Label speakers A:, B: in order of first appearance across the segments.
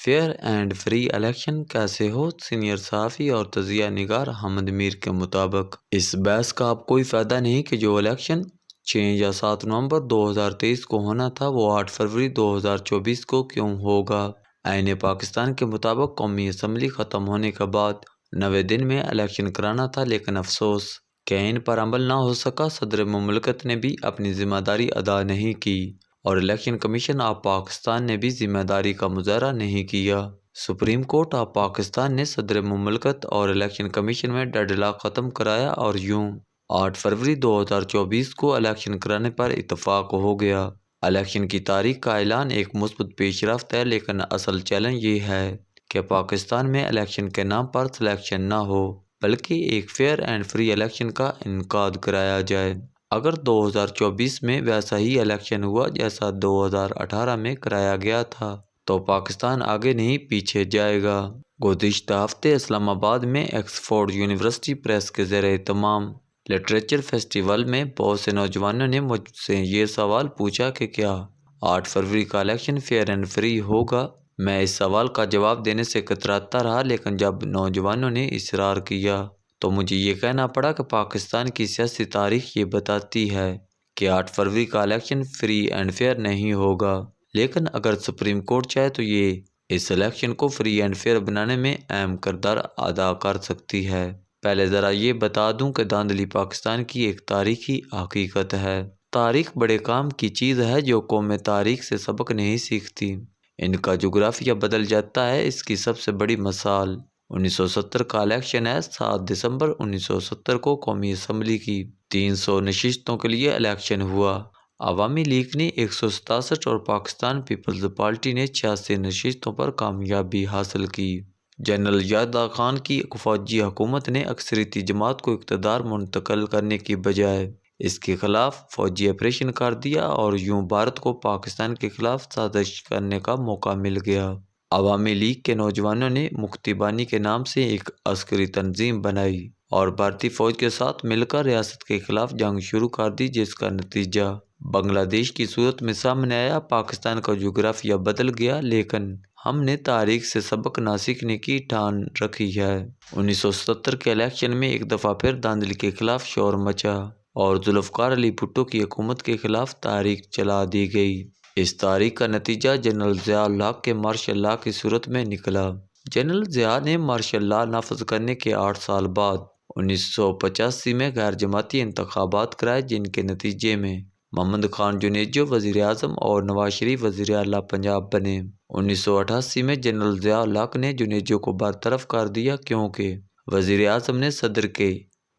A: Fair and free election کیسے ہو؟ Senior صحافی اور تجزیہ نگار حمد میر کے مطابق اس بحث کا اب کوئی فائدہ نہیں کہ جو الیکشن 6 یا 7 نومبر 2023 کو ہونا تھا وہ 8 فروری 2024 کو کیوں ہوگا۔ آئین پاکستان کے مطابق قومی اسمبلی ختم ہونے کے بعد 90 دن میں الیکشن کرانا تھا، لیکن افسوس کہ ان پر عمل نہ ہو سکا۔ صدر مملکت نے بھی اپنی ذمہ داری ادا نہیں کی اور الیکشن کمیشن آف پاکستان نے بھی ذمہ داری کا مظاہرہ نہیں کیا۔ سپریم کورٹ آف پاکستان نے صدر مملکت اور الیکشن کمیشن میں ڈیڈ لاک ختم کرایا اور یوں 8 فروری 2024 کو الیکشن کرانے پر اتفاق ہو گیا۔ الیکشن کی تاریخ کا اعلان ایک مثبت پیش رفت ہے، لیکن اصل چیلنج یہ ہے کہ پاکستان میں الیکشن کے نام پر سلیکشن نہ ہو بلکہ ایک فیئر اینڈ فری الیکشن کا انعقاد کرایا جائے۔ اگر 2024 میں ویسا ہی الیکشن ہوا جیسا 2018 میں کرایا گیا تھا تو پاکستان آگے نہیں پیچھے جائے گا۔ گزشتہ ہفتے اسلام آباد میں آکسفورڈ یونیورسٹی پریس کے زیر اہتمام لٹریچر فیسٹیول میں بہت سے نوجوانوں نے مجھ سے یہ سوال پوچھا کہ کیا 8 فروری کا الیکشن فیئر اینڈ فری ہوگا۔ میں اس سوال کا جواب دینے سے کتراتا رہا، لیکن جب نوجوانوں نے اصرار کیا تو مجھے یہ کہنا پڑا کہ پاکستان کی سیاسی تاریخ یہ بتاتی ہے کہ 8 فروری کا الیکشن فری اینڈ فیئر نہیں ہوگا، لیکن اگر سپریم کورٹ چاہے تو یہ اس الیکشن کو فری اینڈ فیئر بنانے میں اہم کردار ادا کر سکتی ہے۔ پہلے ذرا یہ بتا دوں کہ دھاندلی پاکستان کی ایک تاریخی حقیقت ہے۔ تاریخ بڑے کام کی چیز ہے جو قومیں تاریخ سے سبق نہیں سیکھتی، ان کا جغرافیہ بدل جاتا ہے۔ اس کی سب سے بڑی مثال 1970 کا الیکشن ہے۔ 7 دسمبر 1970 کو قومی اسمبلی کی 300 نشستوں کے لیے الیکشن ہوا۔ عوامی لیگ نے 167 اور پاکستان پیپلز پارٹی نے 86 نشستوں پر کامیابی حاصل کی۔ جنرل یحییٰ خان کی فوجی حکومت نے اکثریتی جماعت کو اقتدار منتقل کرنے کی بجائے اس کے خلاف فوجی آپریشن کر دیا اور یوں بھارت کو پاکستان کے خلاف سازش کرنے کا موقع مل گیا۔ عوامی لیگ کے نوجوانوں نے مکتی بانی کے نام سے ایک عسکری تنظیم بنائی اور بھارتی فوج کے ساتھ مل کر ریاست کے خلاف جنگ شروع کر دی، جس کا نتیجہ بنگلہ دیش کی صورت میں سامنے آیا۔ پاکستان کا جغرافیہ بدل گیا، لیکن ہم نے تاریخ سے سبق نہ سیکھنے کی ٹھان رکھی ہے۔ 1970 کے الیکشن میں ایک دفعہ پھر دھاندلی کے خلاف شور مچا اور ذوالفقار علی بھٹو کی حکومت کے خلاف تحریک چلا دی گئی۔ اس تحریک کا نتیجہ جنرل ضیاء الحق کے مارشل لا کی صورت میں نکلا۔ جنرل ضیاء نے مارشل لا نافذ کرنے کے 8 سال بعد 1985 میں غیر جماعتی انتخابات کرائے، جن کے نتیجے میں محمد خان جنیجو وزیر اعظم اور نواز شریف وزیر اعلیٰ پنجاب بنے۔ 1988 میں جنرل ضیاء الحق نے جنیجو کو برطرف کر دیا کیونکہ وزیر اعظم نے صدر کے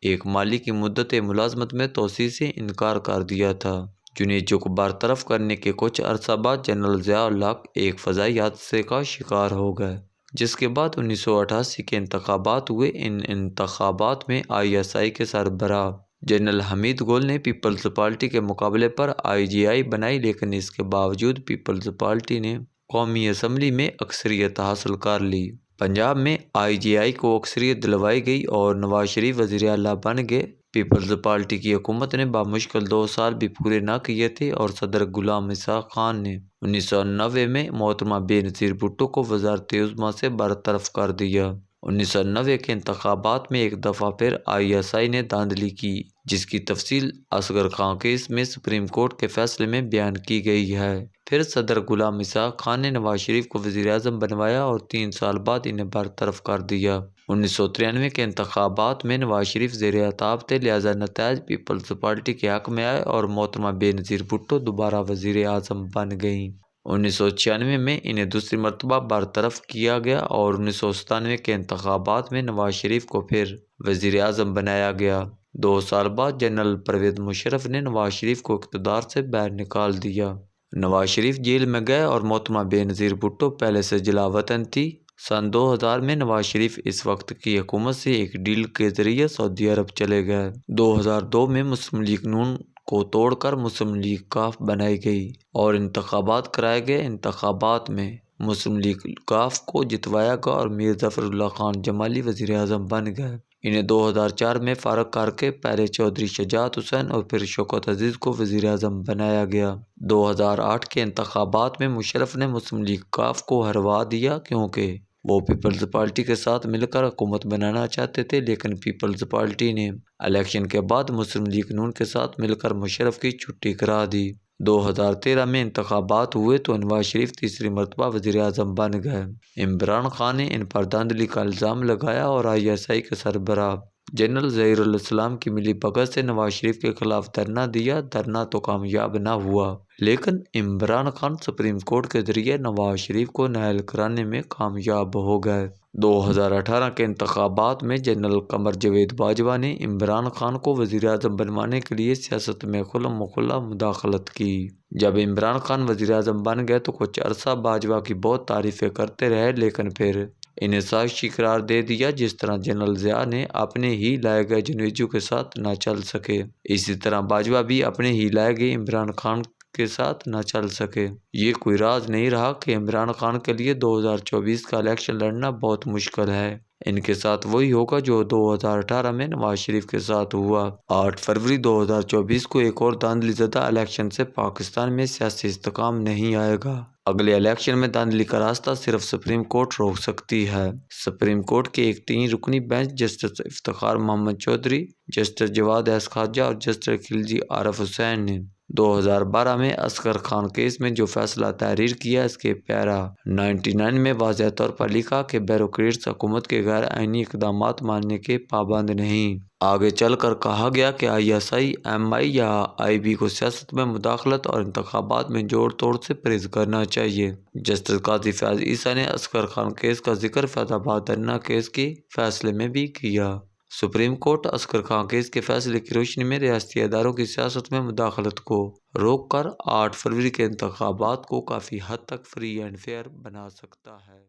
A: ایک مالی کی مدت ملازمت میں توسیع سے انکار کر دیا تھا۔ جنیجو کو برطرف کرنے کے کچھ عرصہ بعد جنرل ضیاء الحق ایک فضائی حادثے کا شکار ہو گئے، جس کے بعد 1988 کے انتخابات ہوئے۔ ان انتخابات میں ISI کے سربراہ جنرل حمید گل نے پیپلز پارٹی کے مقابلے پر IGI بنائی، لیکن اس کے باوجود پیپلز پارٹی نے قومی اسمبلی میں اکثریت حاصل کر لی۔ پنجاب میں IGI کو اکثریت دلوائی گئی اور نواز شریف وزیر اعلیٰ بن گئے۔ پیپلز پارٹی کی حکومت نے بمشکل 2 سال بھی پورے نہ کیے تھے اور صدر غلام اسحاق خان نے 1990 میں محترمہ بے نظیر بھٹو کو وزارت عظمیٰ سے برطرف کر دیا۔ 1990 کے انتخابات میں ایک دفعہ پھر ISI نے دھاندلی کی، جس کی تفصیل اصغر خان کیس میں سپریم کورٹ کے فیصلے میں بیان کی گئی ہے۔ پھر صدر غلام اسحاق خان نے نواز شریف کو وزیر اعظم بنوایا اور 3 سال بعد انہیں برطرف کر دیا۔ 1993 کے انتخابات میں نواز شریف زیر اعتاب تھے، لہذا نتائج پیپلز پارٹی کے حق میں آئے اور محترمہ بے نظیر بھٹو دوبارہ وزیر اعظم بن گئیں۔ 1996 میں انہیں دوسری مرتبہ برطرف کیا گیا اور 1997 کے انتخابات میں نواز شریف کو پھر وزیر اعظم بنایا گیا۔ 2 سال بعد جنرل پرویز مشرف نے نواز شریف کو اقتدار سے باہر نکال دیا۔ نواز شریف جیل میں گئے اور محترمہ بے نظیر بھٹو پہلے سے جلا وطن تھی۔ سن 2000 میں نواز شریف اس وقت کی حکومت سے ایک ڈیل کے ذریعے سعودی عرب چلے گئے۔ 2002 میں مسلم لیگ نون کو توڑ کر مسلم لیگ کاف بنائی گئی اور انتخابات کرائے گئے۔ انتخابات میں مسلم لیگ کاف کو جتوایا گیا اور میر ظفر اللہ خان جمالی وزیر اعظم بن گئے۔ انہیں 2004 میں فارغ کر کے پہلے چودھری شجاعت حسین اور پھر شوکت عزیز کو وزیر اعظم بنایا گیا۔ 2008 کے انتخابات میں مشرف نے مسلم لیگ ق کو ہروا دیا کیونکہ وہ پیپلز پارٹی کے ساتھ مل کر حکومت بنانا چاہتے تھے، لیکن پیپلز پارٹی نے الیکشن کے بعد مسلم لیگ ن کے ساتھ مل کر مشرف کی چھٹی کرا دی۔ 2013 میں انتخابات ہوئے تو نواز شریف تیسری مرتبہ وزیر اعظم بن گئے۔ عمران خان نے ان پر دھاندلی کا الزام لگایا اور ISI کے سربراہ جنرل ظہیر الاسلام کی ملی بھگت سے نواز شریف کے خلاف دھرنا دیا۔ دھرنا تو کامیاب نہ ہوا، لیکن عمران خان سپریم کورٹ کے ذریعے نواز شریف کو نااہل کرانے میں کامیاب ہو گئے۔ 2018 کے انتخابات میں جنرل قمر جاوید باجوہ نے عمران خان کو وزیر اعظم بنوانے کے لیے سیاست میں کھلم کھلا مداخلت کی۔ جب عمران خان وزیر اعظم بن گئے تو کچھ عرصہ باجوہ کی بہت تعریفیں کرتے رہے، لیکن پھر انہیں سازشی قرار دے دیا۔ جس طرح جنرل ضیاء نے اپنے ہی لائے گئے جنویزیوں کے ساتھ نہ چل سکے، اسی طرح باجوہ بھی اپنے ہی لائے گئے عمران خان کے ساتھ نہ چل سکے۔ یہ کوئی راز نہیں رہا کہ عمران خان کے لیے 2024 کا الیکشن لڑنا بہت مشکل ہے۔ ان کے ساتھ وہی ہوگا جو 2018 میں نواز شریف کے ساتھ ہوا۔ 8 فروری 2024 کو ایک اور دھاندلی زدہ الیکشن سے پاکستان میں سیاسی استحکام نہیں آئے گا۔ اگلے الیکشن میں دھاندلی کا راستہ صرف سپریم کورٹ روک سکتی ہے۔ سپریم کورٹ کے ایک 3 رکنی bench justice Iftikhar Muhammad Chaudhry, justice جواد ایس خواجہ اور جسٹس خلجی عارف حسین نے 2012 میں اصغر خان کیس میں جو فیصلہ تحریر کیا، اس کے پیرا 99 میں واضح طور پر لکھا کہ بیوروکریٹس حکومت کے غیر آئینی اقدامات ماننے کے پابند نہیں۔ آگے چل کر کہا گیا کہ ISI، MI یا IB کو سیاست میں مداخلت اور انتخابات میں جوڑ توڑ سے پرہیز کرنا چاہیے۔ جسٹس قاضی فیاض عیسیٰ نے اصغر خان کیس کا ذکر فیض آباد دھرنا کیس کے فیصلے میں بھی کیا۔ Supreme court Asghar Khan case کے فیصلے کی روشنی میں ریاستی اداروں کی سیاست میں مداخلت کو روک کر 8 فروری کے انتخابات کو کافی حد تک فری اینڈ فیئر بنا سکتا ہے۔